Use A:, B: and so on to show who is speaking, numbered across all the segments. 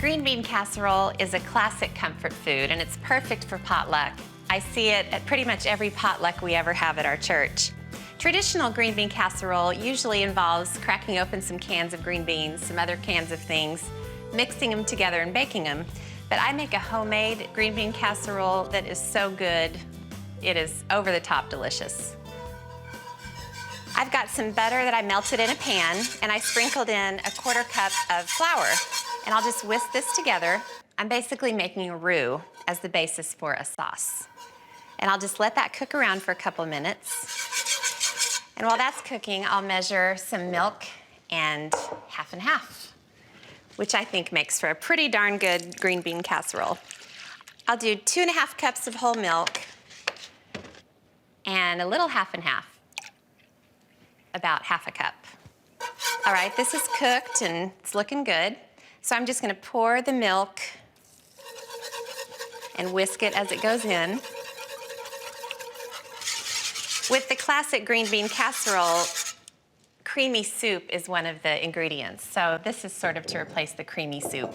A: Green bean casserole is a classic comfort food, and it's perfect for potluck. I see it at pretty much every potluck we ever have at our church. Traditional green bean casserole usually involves cracking open some cans of green beans, some other cans of things, mixing them together and baking them. But I make a homemade green bean casserole that is so good, it is over-the-top delicious. I've got some butter that I melted in a pan, and I sprinkled in a 1/4 cup of flour. And I'll just whisk this together. I'm basically making a roux as the basis for a sauce. And I'll just let that cook around for a couple minutes. And while that's cooking, I'll measure some milk and half and half, which I think makes for a pretty darn good green bean casserole. I'll do 2½ cups of whole milk and a little half and half, about half a cup. All right, this is cooked and it's looking good. So I'm just gonna pour the milk and whisk it as it goes in. With the classic green bean casserole, creamy soup is one of the ingredients. So this is sort of to replace the creamy soup.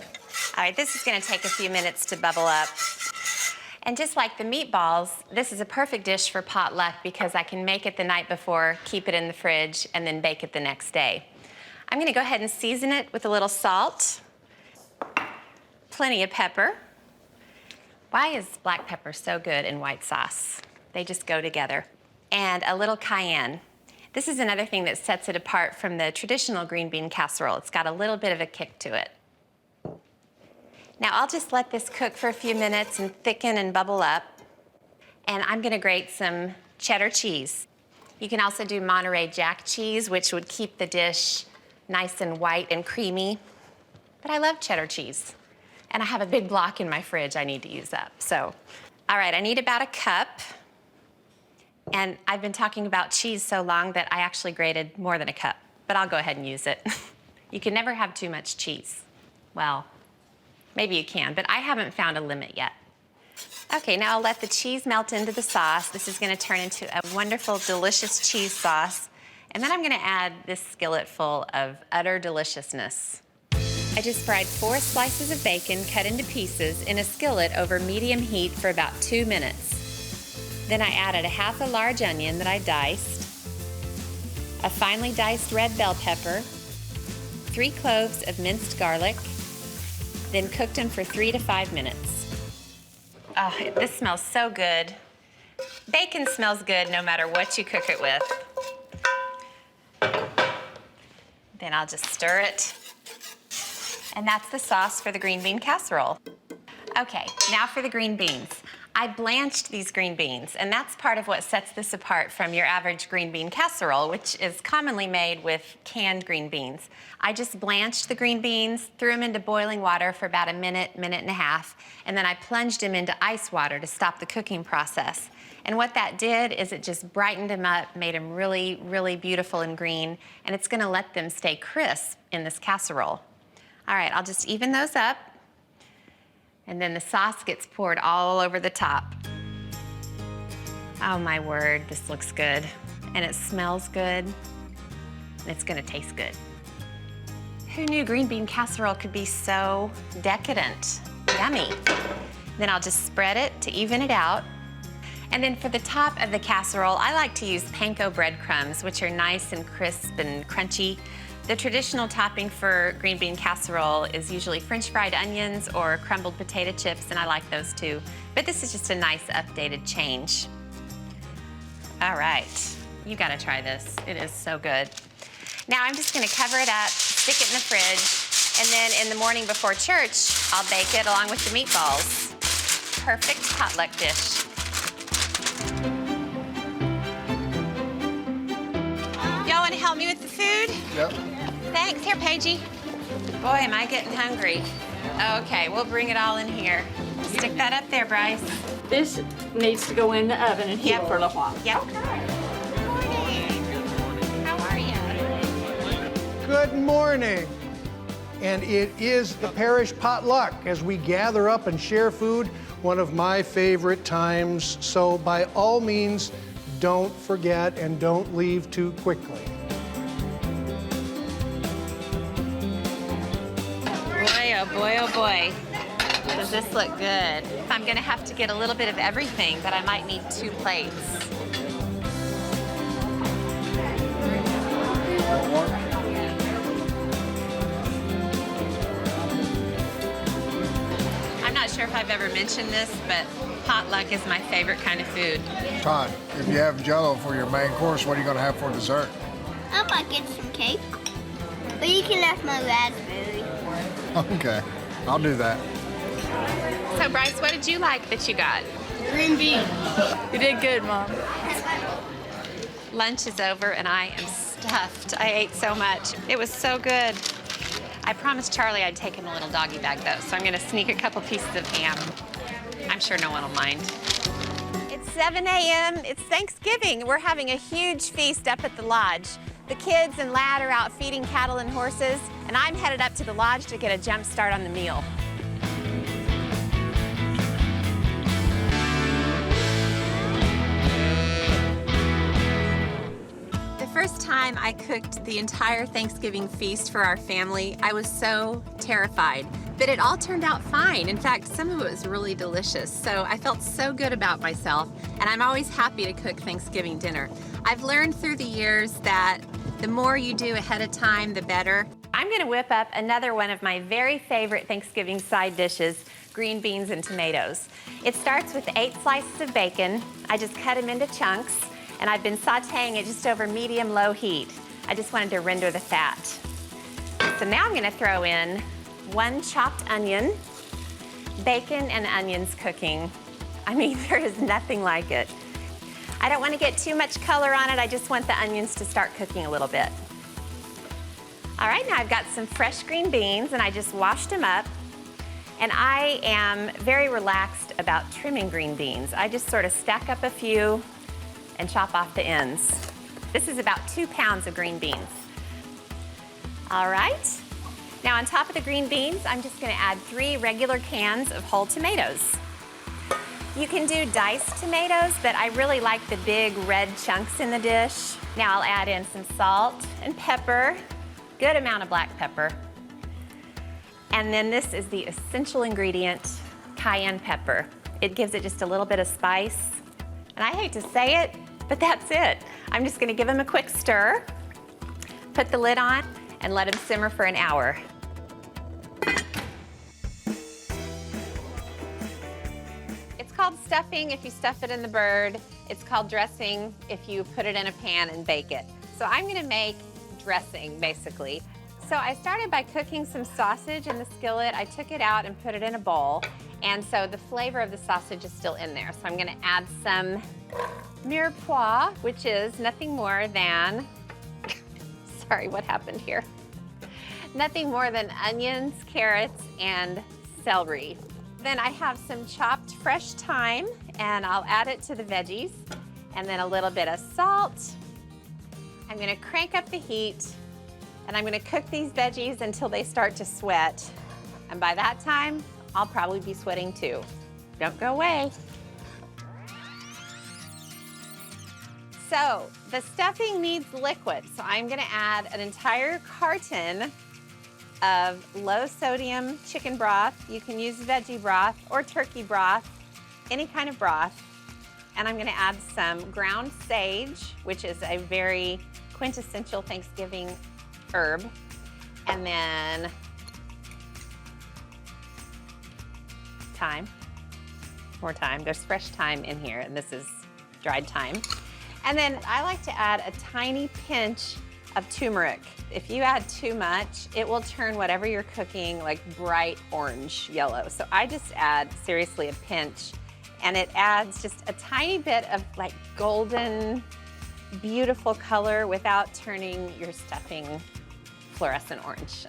A: All right, this is gonna take a few minutes to bubble up. And just like the meatballs, this is a perfect dish for potluck because I can make it the night before, keep it in the fridge, and then bake it the next day. I'm gonna go ahead and season it with a little salt, plenty of pepper. Why is black pepper so good in white sauce? They just go together. And a little cayenne. This is another thing that sets it apart from the traditional green bean casserole. It's got a little bit of a kick to it. Now I'll just let this cook for a few minutes and thicken and bubble up. And I'm gonna grate some cheddar cheese. You can also do Monterey Jack cheese, which would keep the dish nice and white and creamy. But I love cheddar cheese. And I have a big block in my fridge I need to use up. So, all right, I need about a cup. And I've been talking about cheese so long that I actually grated more than a cup, but I'll go ahead and use it. You can never have too much cheese. Well, maybe you can, but I haven't found a limit yet. Okay, now I'll let the cheese melt into the sauce. This is gonna turn into a wonderful, delicious cheese sauce. And then I'm gonna add this skillet full of utter deliciousness. I just fried 4 slices of bacon cut into pieces in a skillet over medium heat for about 2 minutes. Then I added a half a large onion that I diced, a finely diced red bell pepper, 3 cloves of minced garlic, then cooked them for 3 to 5 minutes. Oh, this smells so good. Bacon smells good no matter what you cook it with. Then I'll just stir it. And that's the sauce for the green bean casserole. Okay, now for the green beans. I blanched these green beans, and that's part of what sets this apart from your average green bean casserole, which is commonly made with canned green beans. I just blanched the green beans, threw them into boiling water for about a minute, minute and a half, and then I plunged them into ice water to stop the cooking process. And what that did is it just brightened them up, made them really, really beautiful and green, and it's gonna let them stay crisp in this casserole. All right, I'll just even those up. And then the sauce gets poured all over the top. Oh my word, this looks good. And it smells good, and it's gonna taste good. Who knew green bean casserole could be so decadent? Yummy. Then I'll just spread it to even it out. And then for the top of the casserole, I like to use panko breadcrumbs, which are nice and crisp and crunchy. The traditional topping for green bean casserole is usually French fried onions or crumbled potato chips, and I like those too. But this is just a nice updated change. All right, you gotta try this. It is so good. Now I'm just gonna cover it up, stick it in the fridge, and then in the morning before church, I'll bake it along with the meatballs. Perfect potluck dish. Y'all wanna help me with the food?
B: Yep.
A: Thanks. Here, Paigey. Boy, am I getting hungry. Okay, we'll bring it all in here. Stick that up there, Bryce.
C: This needs to go in the oven and heat for a little while.
A: Yep. Good morning. How are you?
B: Good morning. And it is the Parish potluck as we gather up and share food, one of my favorite times. So by all means, don't forget and don't leave too quickly.
A: Boy, Oh boy, does this look good. I'm gonna have to get a little bit of everything, but I might need 2 plates. I'm not sure if I've ever mentioned this, but potluck is my favorite kind of food.
D: Todd, if you have Jell-O for your main course, what are you going to have for dessert?
E: I might get some cake. But you can have my raspberry.
D: Okay, I'll do that.
A: So Bryce, what did you like that you got?
C: Green bean. You did good, Mom.
A: Lunch is over and I am stuffed. I ate so much. It was so good. I promised Charlie I'd take him a little doggy bag though, so I'm gonna sneak a couple pieces of ham. I'm sure no one will mind. It's 7 a.m. It's Thanksgiving. We're having a huge feast up at the lodge. The kids and Lad are out feeding cattle and horses, and I'm headed up to the lodge to get a jump start on the meal. The first time I cooked the entire Thanksgiving feast for our family, I was so terrified. But it all turned out fine. In fact, some of it was really delicious. So I felt so good about myself, and I'm always happy to cook Thanksgiving dinner. I've learned through the years that the more you do ahead of time, the better. I'm gonna whip up another one of my very favorite Thanksgiving side dishes, green beans and tomatoes. It starts with 8 slices of bacon. I just cut them into chunks, and I've been sauteing it just over medium-low heat. I just wanted to render the fat. So now I'm gonna throw in 1 chopped onion, bacon and onions cooking. I mean, there is nothing like it. I don't want to get too much color on it. I just want the onions to start cooking a little bit. All right, now I've got some fresh green beans and I just washed them up. And I am very relaxed about trimming green beans. I just sort of stack up a few and chop off the ends. This is about 2 pounds of green beans. All right. Now on top of the green beans, I'm just gonna add 3 regular cans of whole tomatoes. You can do diced tomatoes, but I really like the big red chunks in the dish. Now I'll add in some salt and pepper, good amount of black pepper. And then this is the essential ingredient, cayenne pepper. It gives it just a little bit of spice. And I hate to say it, but that's it. I'm just gonna give them a quick stir, put the lid on, and let them simmer for an hour. It's called stuffing if you stuff it in the bird. It's called dressing if you put it in a pan and bake it. So I'm gonna make dressing, basically. So I started by cooking some sausage in the skillet. I took it out and put it in a bowl. And so the flavor of the sausage is still in there. So I'm gonna add some mirepoix, which is nothing more than, sorry, what happened here? Nothing more than onions, carrots, and celery. Then I have some chopped fresh thyme, and I'll add it to the veggies, and then a little bit of salt. I'm gonna crank up the heat, and I'm gonna cook these veggies until they start to sweat. And by that time, I'll probably be sweating too. Don't go away. So the stuffing needs liquid, so I'm gonna add an entire carton of low sodium chicken broth. You can use veggie broth or turkey broth, any kind of broth. And I'm gonna add some ground sage, which is a very quintessential Thanksgiving herb. And then thyme, more thyme. There's fresh thyme in here, and this is dried thyme. And then I like to add a tiny pinch of turmeric. If you add too much, it will turn whatever you're cooking like bright orange yellow. So I just add, seriously, a pinch, and it adds just a tiny bit of like golden, beautiful color without turning your stuffing fluorescent orange.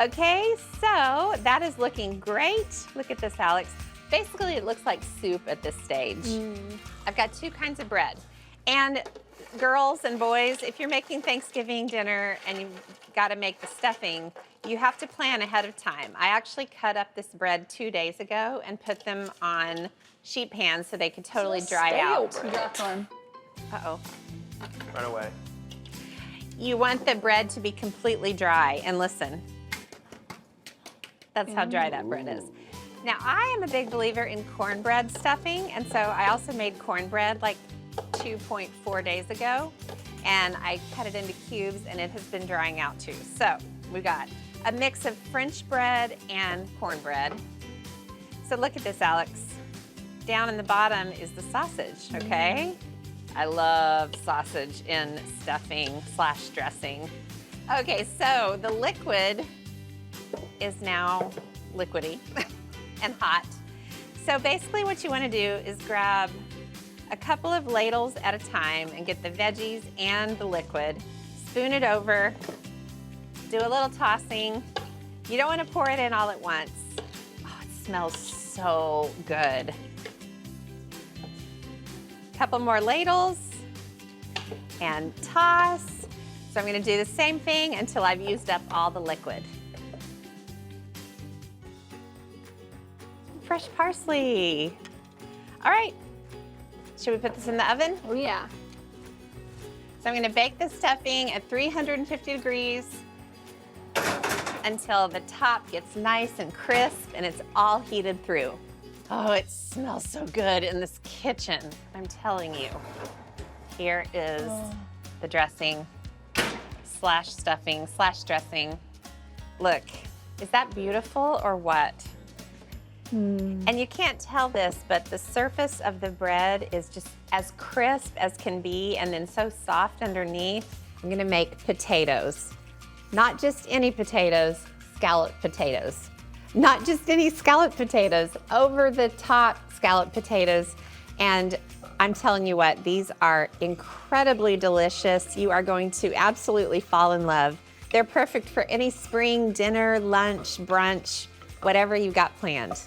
A: Okay, so that is looking great. Look at this, Alex. Basically, it looks like soup at this stage. I've got 2 kinds of bread. And girls and boys, if you're making Thanksgiving dinner and you've got to make the stuffing, you have to plan ahead of time. I actually cut up this bread 2 days ago and put them on sheet pans so they could totally dry out. Uh-oh.
F: Run away.
A: You want the bread to be completely dry. And listen, That's how dry that bread is. Now, I am a big believer in cornbread stuffing, and so I also made cornbread like 2.4 days ago, and I cut it into cubes, and it has been drying out too. So we got a mix of French bread and cornbread. So look at this, Alex. Down in the bottom is the sausage, okay? I love sausage in stuffing / dressing. Okay, so the liquid is now liquidy and hot. So basically what you want to do is grab a couple of ladles at a time and get the veggies and the liquid, spoon it over, do a little tossing. You don't want to pour it in all at once. Oh, it smells so good. Couple more ladles and toss. So I'm going to do the same thing until I've used up all the liquid. Fresh parsley. All right, should we put this in the oven?
C: Oh yeah.
A: So I'm going to bake the stuffing at 350 degrees until the top gets nice and crisp and it's all heated through. Oh, it smells so good in this kitchen, I'm telling you. Here is the dressing / stuffing / dressing. Look, is that beautiful or what? And you can't tell this, but the surface of the bread is just as crisp as can be and then so soft underneath. I'm gonna make potatoes. Not just any potatoes, scalloped potatoes. Not just any scalloped potatoes, over the top scalloped potatoes. And I'm telling you what, these are incredibly delicious. You are going to absolutely fall in love. They're perfect for any spring dinner, lunch, brunch, whatever you got planned.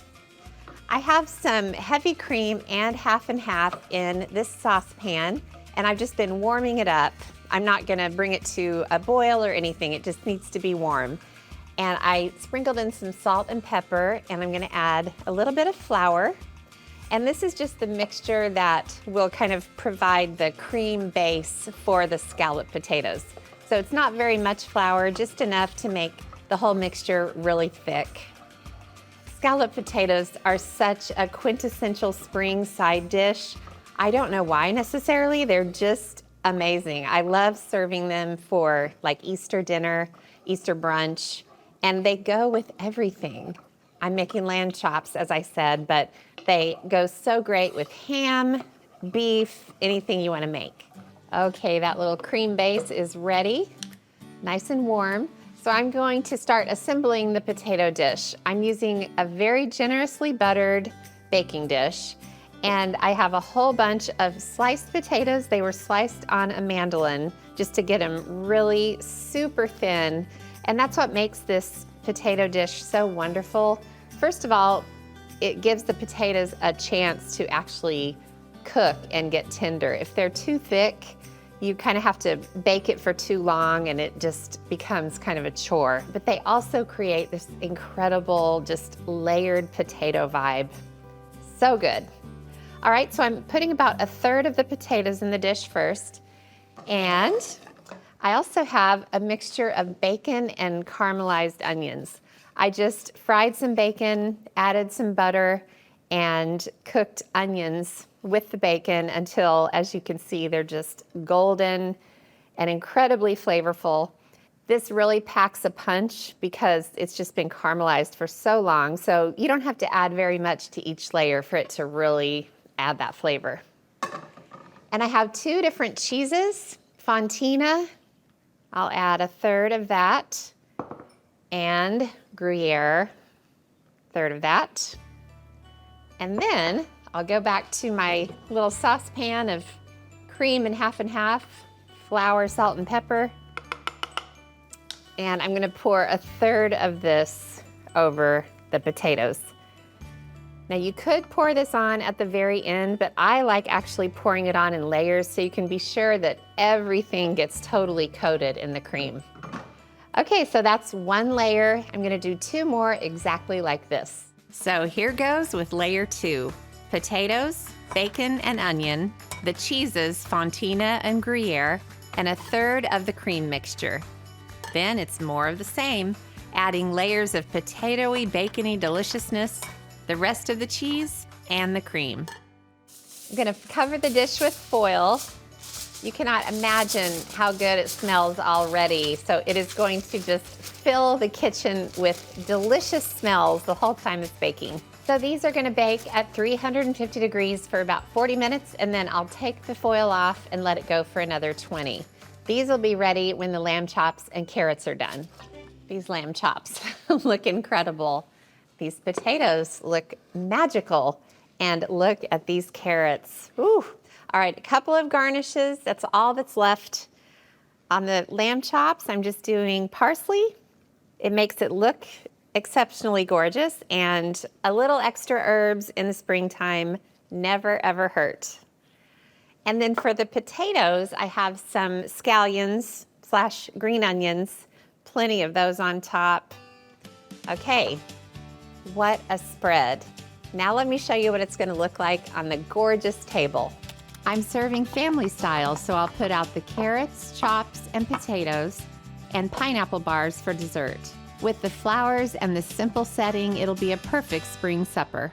A: I have some heavy cream and half and half in this saucepan, and I've just been warming it up. I'm not gonna bring it to a boil or anything, it just needs to be warm. And I sprinkled in some salt and pepper, and I'm gonna add a little bit of flour. And this is just the mixture that will kind of provide the cream base for the scalloped potatoes. So it's not very much flour, just enough to make the whole mixture really thick. Scalloped potatoes are such a quintessential spring side dish. I don't know why necessarily, they're just amazing. I love serving them for like Easter dinner, Easter brunch, and they go with everything. I'm making lamb chops, as I said, but they go so great with ham, beef, anything you want to make. Okay, that little cream base is ready, nice and warm. So I'm going to start assembling the potato dish. I'm using a very generously buttered baking dish, and I have a whole bunch of sliced potatoes. They were sliced on a mandolin just to get them really super thin, and that's what makes this potato dish so wonderful. First of all, it gives the potatoes a chance to actually cook and get tender. If they're too thick, you kind of have to bake it for too long and it just becomes kind of a chore. But they also create this incredible, just layered potato vibe. So good. All right, so I'm putting about 1/3 of the potatoes in the dish first. And I also have a mixture of bacon and caramelized onions. I just fried some bacon, added some butter, and cooked onions with the bacon until, as you can see, they're just golden and incredibly flavorful. This really packs a punch because it's just been caramelized for so long, so you don't have to add very much to each layer for it to really add that flavor. And I have 2 different cheeses, Fontina, I'll add 1/3 of that, and Gruyere, 1/3 of that. And then I'll go back to my little saucepan of cream and half, flour, salt, and pepper. And I'm gonna pour 1/3 of this over the potatoes. Now you could pour this on at the very end, but I like actually pouring it on in layers so you can be sure that everything gets totally coated in the cream. Okay, so that's 1 layer. I'm gonna do 2 more exactly like this. So here goes with layer 2. Potatoes, bacon and onion, the cheeses, Fontina and Gruyere, and 1/3 of the cream mixture. Then it's more of the same. adding layers of potatoey, bacony deliciousness, the rest of the cheese, and the cream. I'm gonna cover the dish with foil. You cannot imagine how good it smells already. So it is going to just fill the kitchen with delicious smells the whole time it's baking. So these are gonna bake at 350 degrees for about 40 minutes, and then I'll take the foil off and let it go for another 20. These will be ready when the lamb chops and carrots are done. These lamb chops look incredible. These potatoes look magical. And look at these carrots. Ooh. All right, a couple of garnishes. That's all that's left. On the lamb chops, I'm just doing parsley. It makes it look exceptionally gorgeous, and a little extra herbs in the springtime never ever hurt. And then for the potatoes, I have some scallions / green onions, plenty of those on top. Okay, what a spread. Now let me show you what it's gonna look like on the gorgeous table. I'm serving family style, so I'll put out the carrots, chops, and potatoes, and pineapple bars for dessert. With the flowers and the simple setting, it'll be a perfect spring supper.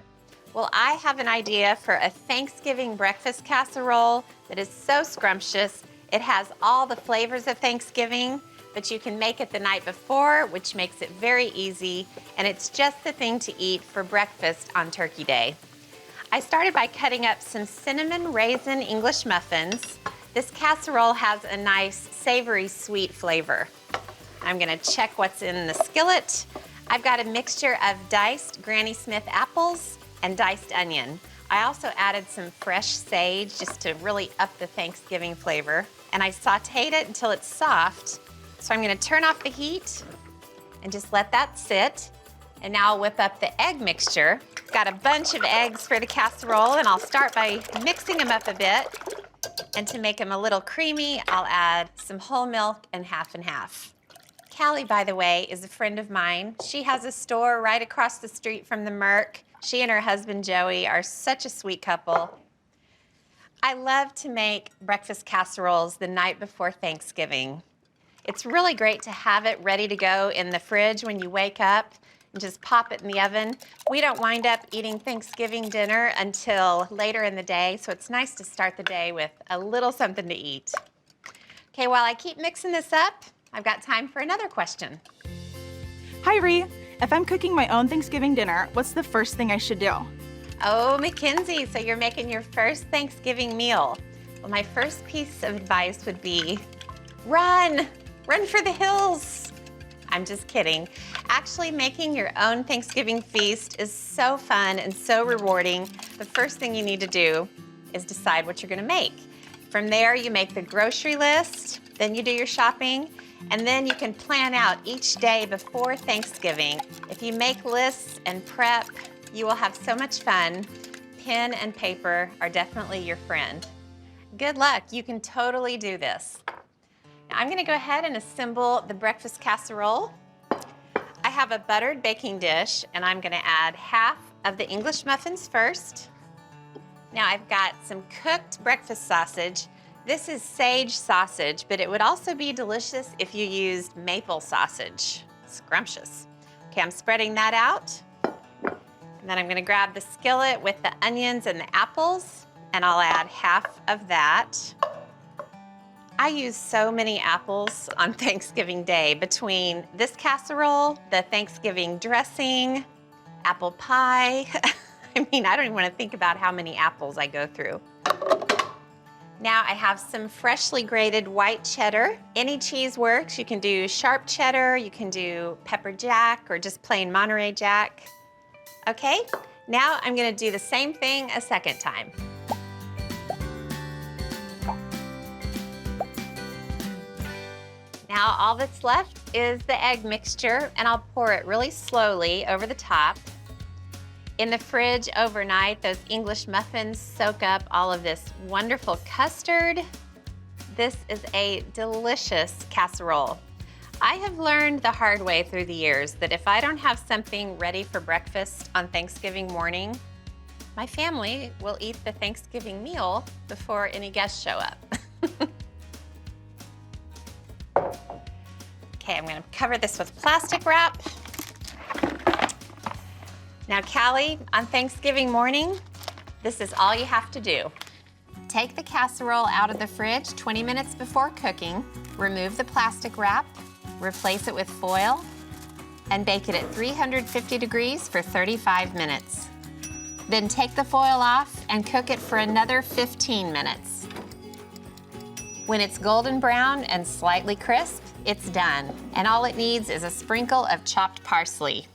A: Well, I have an idea for a Thanksgiving breakfast casserole that is so scrumptious. It has all the flavors of Thanksgiving, but you can make it the night before, which makes it very easy, and it's just the thing to eat for breakfast on Turkey Day. I started by cutting up some cinnamon raisin English muffins. This casserole has a nice savory sweet flavor. I'm gonna check what's in the skillet. I've got a mixture of diced Granny Smith apples and diced onion. I also added some fresh sage just to really up the Thanksgiving flavor, and I sauteed it until it's soft. So I'm gonna turn off the heat and just let that sit. And now I'll whip up the egg mixture. Got a bunch of eggs for the casserole, and I'll start by mixing them up a bit. And to make them a little creamy, I'll add some whole milk and half. Callie, by the way, is a friend of mine. She has a store right across the street from the Merc. She and her husband, Joey, are such a sweet couple. I love to make breakfast casseroles the night before Thanksgiving. It's really great to have it ready to go in the fridge when you wake up and just pop it in the oven. We don't wind up eating Thanksgiving dinner until later in the day, so it's nice to start the day with a little something to eat. Okay, while I keep mixing this up, I've got time for another question.
F: Hi, Ree. If I'm cooking my own Thanksgiving dinner, what's the first thing I should do?
A: Oh, Mackenzie, so you're making your first Thanksgiving meal. Well, my first piece of advice would be run for the hills. I'm just kidding. Actually, making your own Thanksgiving feast is so fun and so rewarding. The first thing you need to do is decide what you're gonna make. From there, you make the grocery list, then you do your shopping, and then you can plan out each day before Thanksgiving. If you make lists and prep, you will have so much fun. Pen and paper are definitely your friend. Good luck, you can totally do this. Now I'm gonna go ahead and assemble the breakfast casserole. I have a buttered baking dish, and I'm gonna add half of the English muffins first. Now I've got some cooked breakfast sausage. This is sage sausage, but it would also be delicious if you used maple sausage. Scrumptious. Okay, I'm spreading that out. And then I'm gonna grab the skillet with the onions and the apples, and I'll add half of that. I use so many apples on Thanksgiving Day between this casserole, the Thanksgiving dressing, apple pie. I mean, I don't even want to think about how many apples I go through. Now I have some freshly grated white cheddar. Any cheese works. You can do sharp cheddar, you can do pepper jack, or just plain Monterey Jack. Okay, now I'm gonna do the same thing a second time. Now all that's left is the egg mixture, and I'll pour it really slowly over the top. In the fridge overnight, those English muffins soak up all of this wonderful custard. This is a delicious casserole. I have learned the hard way through the years that if I don't have something ready for breakfast on Thanksgiving morning, my family will eat the Thanksgiving meal before any guests show up. Okay, I'm gonna cover this with plastic wrap. Now, Callie, on Thanksgiving morning, this is all you have to do. Take the casserole out of the fridge 20 minutes before cooking, remove the plastic wrap, replace it with foil, and bake it at 350 degrees for 35 minutes. Then take the foil off and cook it for another 15 minutes. When it's golden brown and slightly crisp, it's done. And all it needs is a sprinkle of chopped parsley.